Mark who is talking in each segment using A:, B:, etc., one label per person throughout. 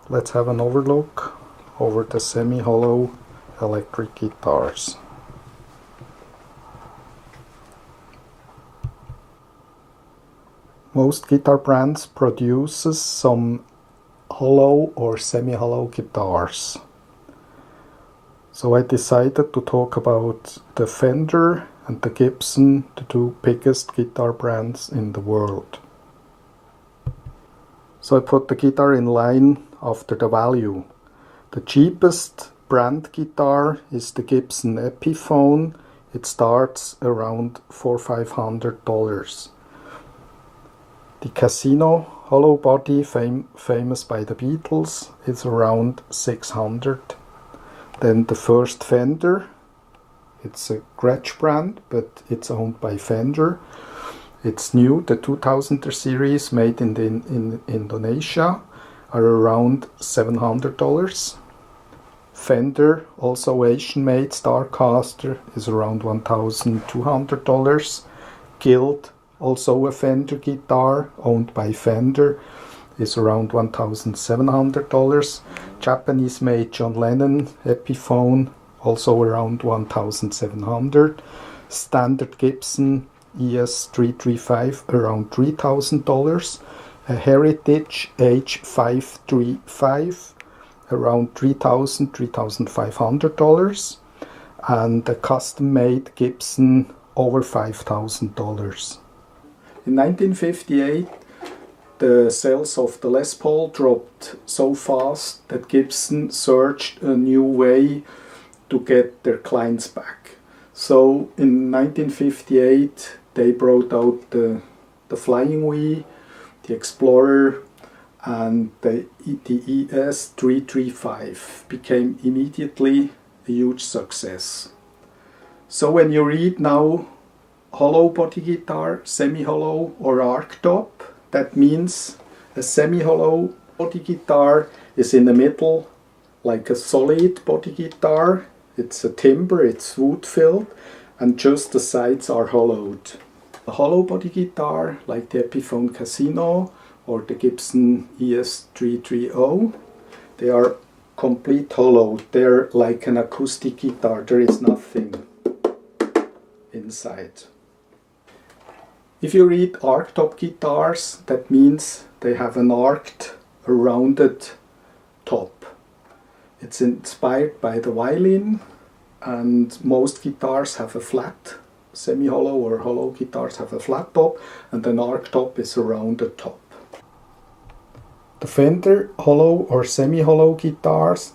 A: Let's have an overlook over the semi-hollow electric guitars. Most guitar brands produces some hollow or semi-hollow guitars. So I decided to talk about the Fender and the Gibson, the two biggest guitar brands in the world. So I put the guitar in line after the value. The cheapest brand guitar is the Gibson Epiphone. It starts around $400–500. The Casino hollow body, famous by the Beatles, is around $600. Then the first Fender, it's a Gretsch brand, but it's owned by Fender. It's new, the 2000 series made in Indonesia, are around $700. Fender, also Asian made Starcaster, is around $1,200. Guild, also a Fender guitar owned by Fender, is around $1,700. Japanese made John Lennon Epiphone, also around $1,700. Standard Gibson ES-335 around $3,000. A Heritage H-535 around $3,000–3,500. And a custom-made Gibson over $5,000. In 1958, the sales of the Les Paul dropped so fast that Gibson searched a new way to get their clients back. So in 1958, they brought out the Flying V, the Explorer, and the ES-335 became immediately a huge success. So when you read now hollow body guitar, semi-hollow or archtop, that means a semi-hollow body guitar is in the middle like a solid body guitar. It's a timber, it's wood filled, and just the sides are hollowed. A hollow body guitar like the Epiphone Casino or the Gibson ES-335, they are complete hollow. They're like an acoustic guitar, there is nothing inside. If you read archtop guitars, that means they have an arched, a rounded top. It's inspired by the violin, and most guitars have a flat, semi-hollow or hollow guitars have a flat top, and an arched top is a rounded top. The Fender hollow or semi-hollow guitars,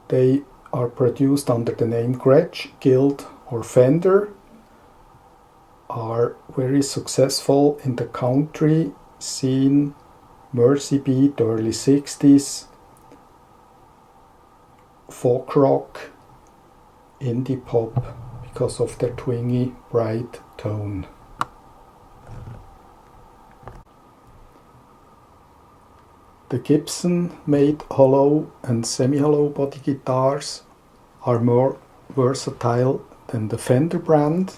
A: they are produced under the name Gretsch, Guild or Fender, are very successful in the country scene, Mersey beat, early 60s, folk rock, indie pop, because of their twingy, bright tone. The Gibson made hollow and semi-hollow body guitars are more versatile than the Fender brand.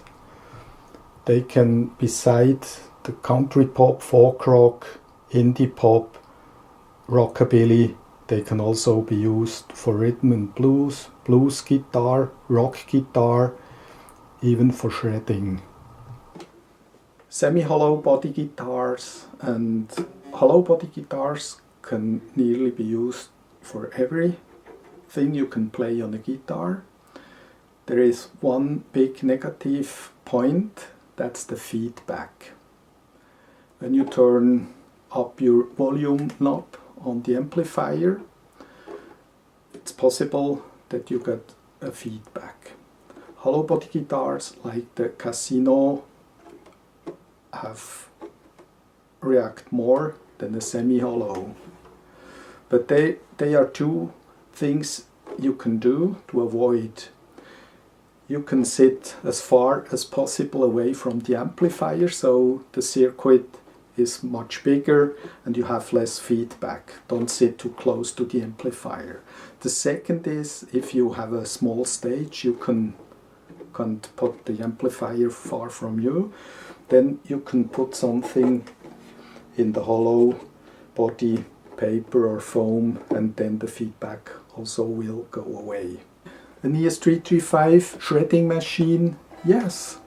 A: They can, beside the country pop, folk rock, indie pop, rockabilly, they can also be used for rhythm and blues, blues guitar, rock guitar, even for shredding. Semi-hollow body guitars and hollow body guitars can nearly be used for everything you can play on a guitar. There is one big negative point. That's the feedback. When you turn up your volume knob on the amplifier, it's possible that you get a feedback. Hollow body guitars like the Casino react more than the semi-hollow. But they are two things you can do to avoid. You can sit as far as possible away from the amplifier, so the circuit is much bigger and you have less feedback. Don't sit too close to the amplifier. The second is, if you have a small stage, you can't put the amplifier far from you. Then you can put something in the hollow body paper or foam, and then the feedback also will go away. An ES-335 shredding machine, yes.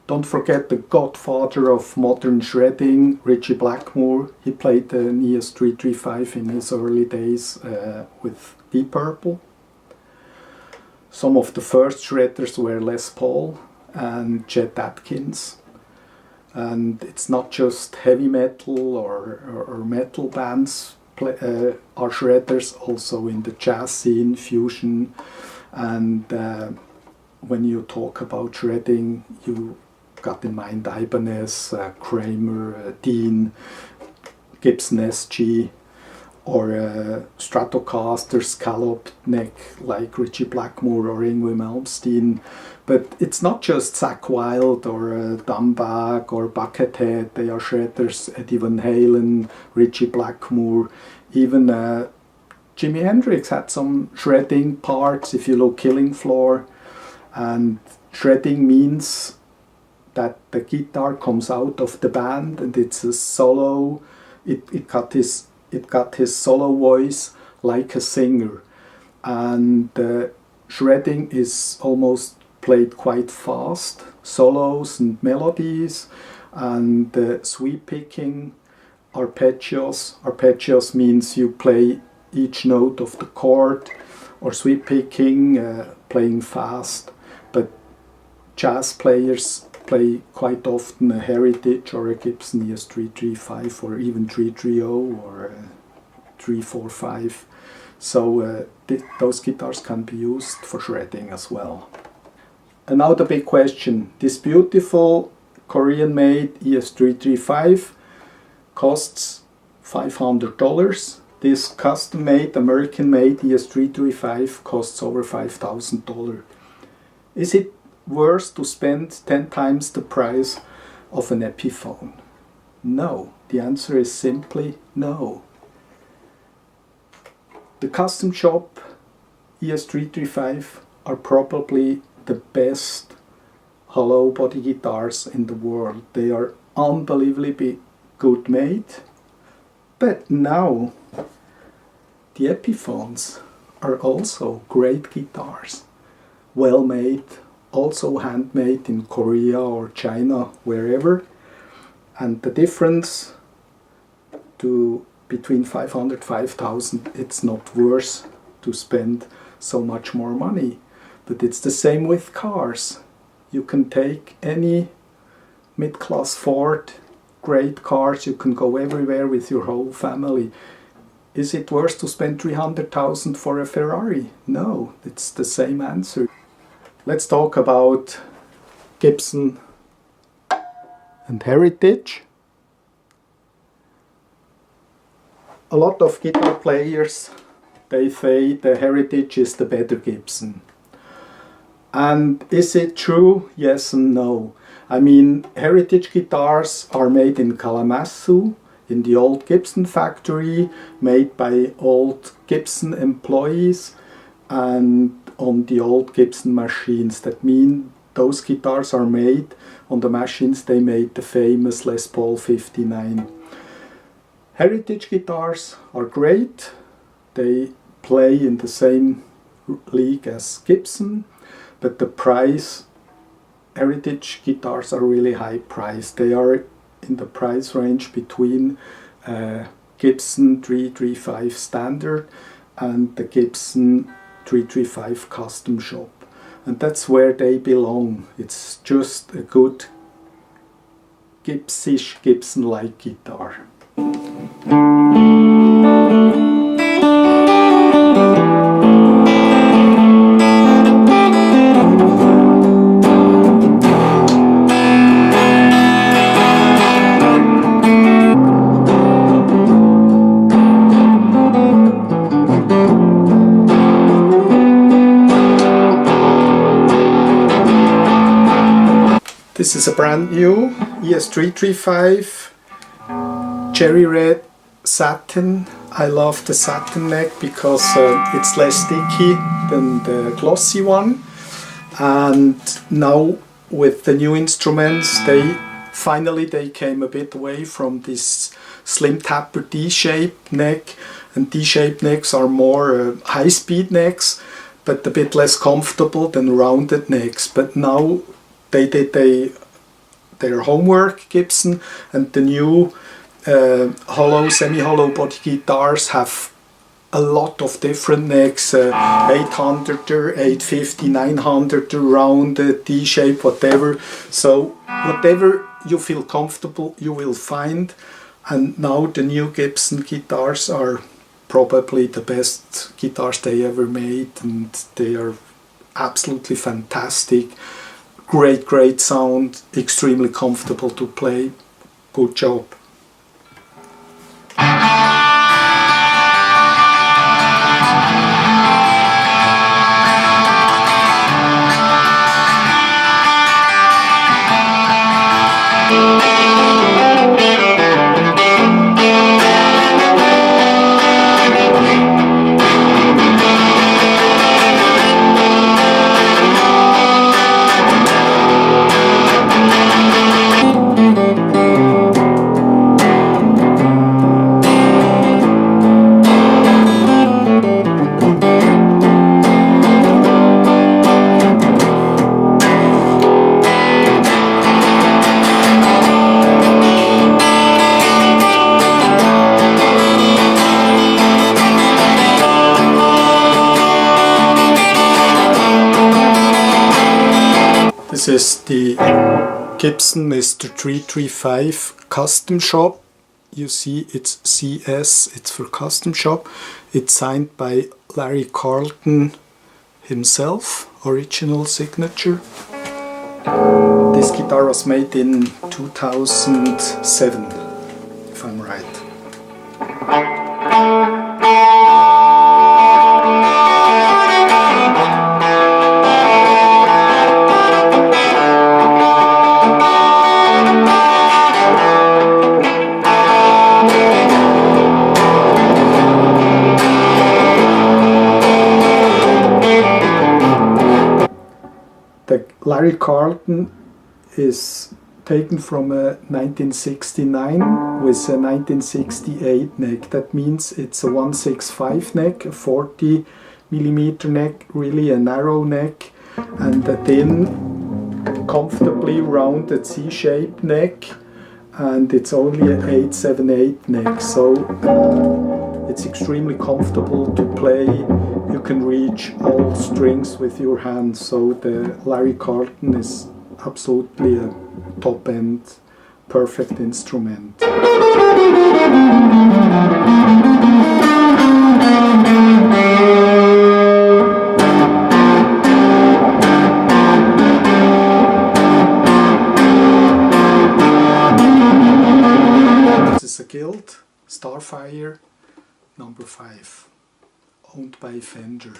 A: Don't forget the godfather of modern shredding, Ritchie Blackmore. He played an ES-335 in his early days with Deep Purple. Some of the first shredders were Les Paul and Chet Atkins. And it's not just heavy metal or metal bands are shredders, also in the jazz scene, fusion. And when you talk about shredding, you got in mind Ibanez, Kramer, Dean, Gibson SG, or Stratocaster, scalloped neck like Ritchie Blackmore or Yngwie Malmsteen. But it's not just Zakk Wylde or Dumbbag or Buckethead, they are shredders. Eddie Van Halen, Ritchie Blackmore, even Jimi Hendrix had some shredding parts, if you look Killing Floor. And shredding means that the guitar comes out of the band and it's a solo. It got his solo voice like a singer. And shredding is almost played quite fast, solos and melodies, and sweep picking, arpeggios. Arpeggios means you play each note of the chord, or sweep picking, playing fast. But jazz players play quite often a Heritage or a Gibson ES-335 or even 330 or 345. So those guitars can be used for shredding as well. And now the big question. This beautiful Korean-made ES-335 costs $500. This custom-made, American-made ES-335 costs over $5,000. Is it worth to spend 10 times the price of an Epiphone? No. The answer is simply no. The custom shop ES-335 are probably the best hollow body guitars in the world. They are unbelievably good made. But now the Epiphones are also great guitars. Well made, also handmade in Korea or China, wherever. And the difference between 500 and 5,000, it's not worth to spend so much more money. But it's the same with cars. You can take any mid-class Ford, great cars, you can go everywhere with your whole family. Is it worth to spend 300,000 for a Ferrari? No, it's the same answer. Let's talk about Gibson and Heritage. A lot of guitar players, they say the Heritage is the better Gibson. And is it true? Yes and no. I mean, Heritage guitars are made in Kalamazoo, in the old Gibson factory, made by old Gibson employees and on the old Gibson machines. That means those guitars are made on the machines they made the famous Les Paul 59. Heritage guitars are great. They play in the same league as Gibson. But the price, Heritage guitars are really high priced. They are in the price range between Gibson 335 standard and the Gibson 335 custom shop. And that's where they belong. It's just a good Gibson-ish, Gibson-like guitar. This is a brand new ES-335 cherry red satin. I love the satin neck because it's less sticky than the glossy one. And now with the new instruments, they finally they came a bit away from this slim tapper D-shaped neck, and D-shaped necks are more high-speed necks, but a bit less comfortable than rounded necks. But now they did their homework, Gibson, and the new hollow, semi-hollow body guitars have a lot of different necks, 800er, 850, 900er, rounded, D-shape, whatever. So whatever you feel comfortable, you will find. And now the new Gibson guitars are probably the best guitars they ever made, and they are absolutely fantastic. Great sound, extremely comfortable to play. Good job. This is the Gibson ES-335 custom shop. You see it's CS, it's for custom shop. It's signed by Larry Carlton himself, original signature. This guitar was made in 2007, if I'm right. The Larry Carlton is taken from a 1969 with a 1968 neck. That means it's a 165 neck, a 40 millimeter neck, really a narrow neck, and a thin, comfortably rounded C-shaped neck, and it's only an 878 neck, so it's extremely comfortable to play. You can reach all strings with your hands, so the Larry Carlton is absolutely a top-end, perfect instrument. This is a Guild Starfire number 5, owned by Fender.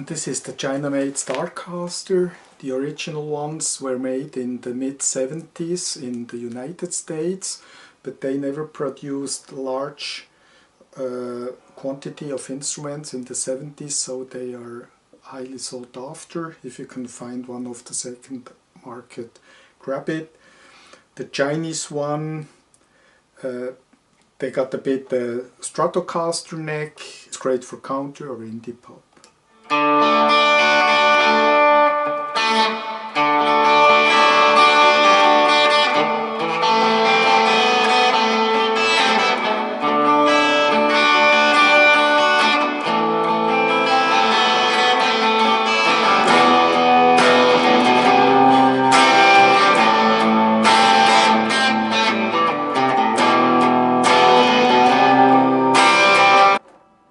A: This is the China-made Starcaster. The original ones were made in the mid-70s in the United States, but they never produced large quantity of instruments in the 70s, so they are highly sought after. If you can find one of the second market, grab it. The Chinese one, they got a bit Stratocaster neck. It's great for country or indie pop.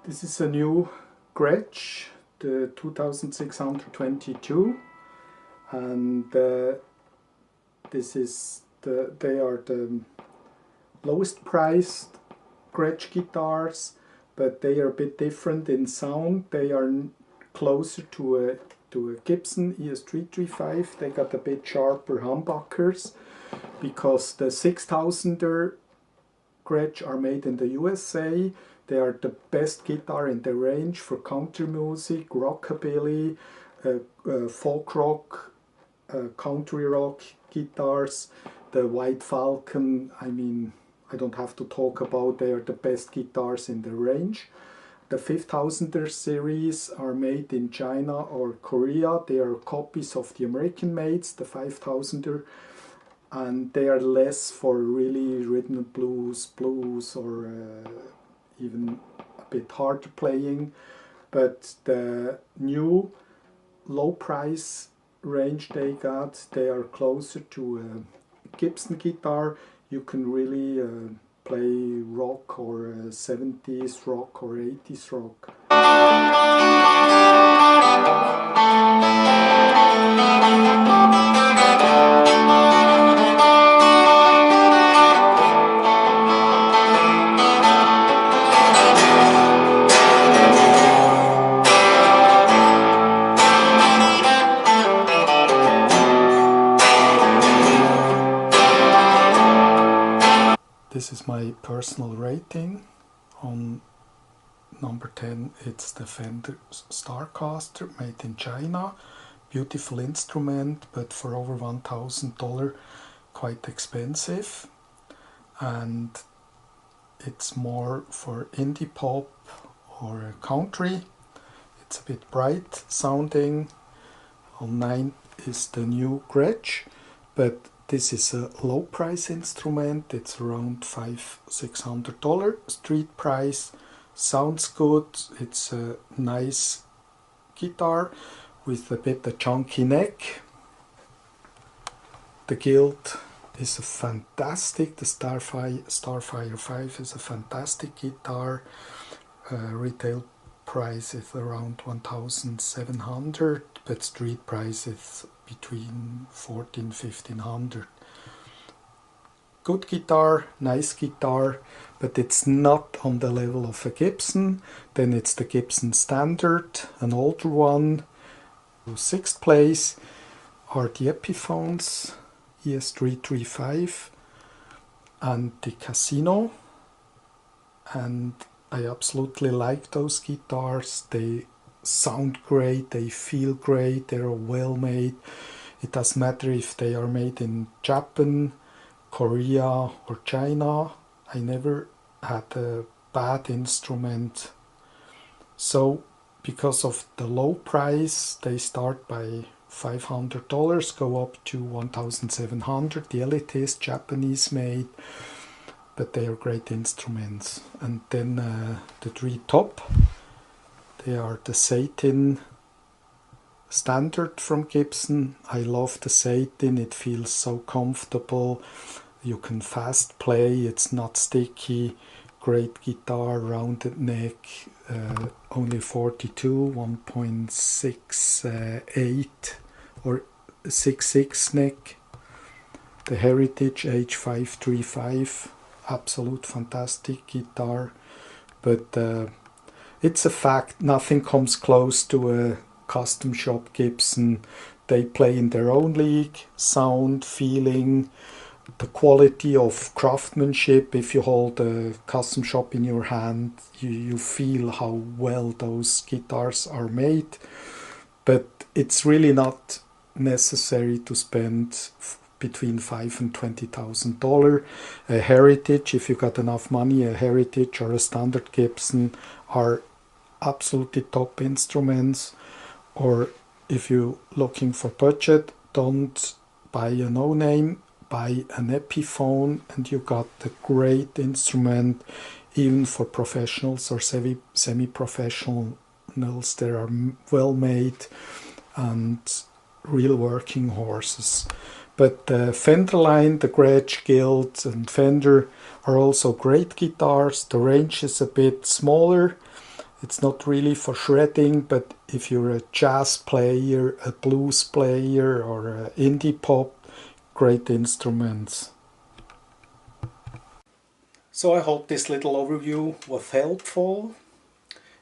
A: This is a new Gretsch, the 2622, and this is they are the lowest priced Gretsch guitars, but they are a bit different in sound. They are closer to a Gibson ES-335. They got a bit sharper humbuckers because the 6000er Gretsch are made in the USA. They are the best guitar in the range for country music, rockabilly, folk rock, country rock guitars. The White Falcon, I mean, I don't have to talk about, they are the best guitars in the range. The 5000er series are made in China or Korea. They are copies of the American mates, the 5000er, and they are less for really rhythm and blues, or even a bit harder playing. But the new low price range they got, they are closer to a Gibson guitar. You can really play rock, or 70s rock or 80s rock. This is my personal rating. On number 10, it's the Fender Starcaster, made in China. Beautiful instrument, but for over $1,000, quite expensive. And it's more for indie pop or country. It's a bit bright sounding. On 9 is the new Gretsch, but this is a low price instrument. It's around $500–600 street price. Sounds good. It's a nice guitar with a bit of chunky neck. The Guild is a fantastic. The Starfire 5 is a fantastic guitar. Retail price is around $1,700, but street price is between $1,400–1,500. Good guitar, nice guitar, but it's not on the level of a Gibson. Then it's the Gibson Standard, an older one. 6th place are the Epiphones, ES-335 and the Casino, and I absolutely like those guitars. They sound great, they feel great, they're well made. It doesn't matter if they are made in Japan, Korea or China. I never had a bad instrument. So because of the low price, they start by $500, go up to $1,700. The Elitist, Japanese made, but they are great instruments. And then the 3 top, they are the Satin Standard from Gibson. I love the Satin, it feels so comfortable. You can fast play, it's not sticky. Great guitar, rounded neck, only 42, 1.68 or 6.6 neck. The Heritage H-535, absolute fantastic guitar, but it's a fact, nothing comes close to a custom shop Gibson. They play in their own league, sound, feeling, the quality of craftsmanship. If you hold a custom shop in your hand, you feel how well those guitars are made. But it's really not necessary to spend between $5,000 and $20,000. A Heritage, if you got enough money, a Heritage or a standard Gibson are absolutely top instruments. Or if you're looking for budget, don't buy a no-name, buy an Epiphone, and you got a great instrument, even for professionals or semi-professionals. They are well made and real working horses. But the Fender line, the Gretsch, Guild and Fender are also great guitars. The range is a bit smaller. It's not really for shredding, but if you're a jazz player, a blues player or an indie pop, great instruments. So I hope this little overview was helpful.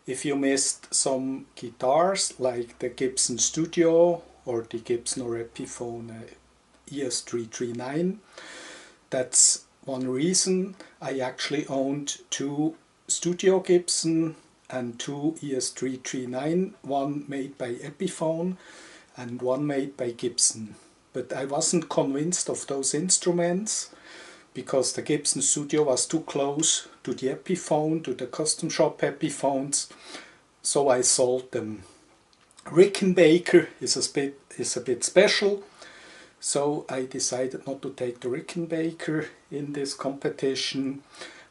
A: If you missed some guitars like the Gibson Studio or the Gibson or Epiphone ES-339, that's one reason. I actually owned two Studio Gibson and two ES-339, one made by Epiphone and one made by Gibson. But I wasn't convinced of those instruments because the Gibson Studio was too close to the Epiphone, to the custom shop Epiphones, so I sold them. Rickenbacker is a bit special, so I decided not to take the Rickenbacker in this competition,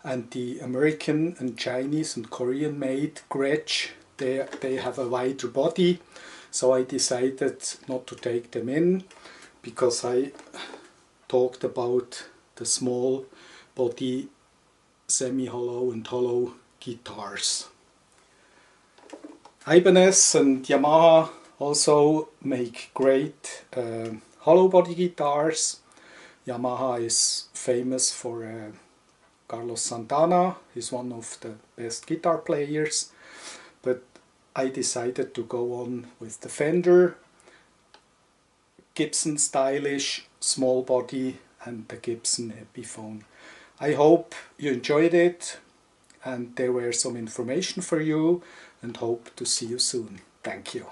A: and the American and Chinese and Korean made Gretsch, they have a wider body, so I decided not to take them in because I talked about the small body semi-hollow and hollow guitars. Ibanez and Yamaha also make great hollow body guitars. Yamaha is famous for Carlos Santana, he's one of the best guitar players, but I decided to go on with the Fender, Gibson stylish, small body, and the Gibson Epiphone. I hope you enjoyed it and there were some information for you, and hope to see you soon. Thank you.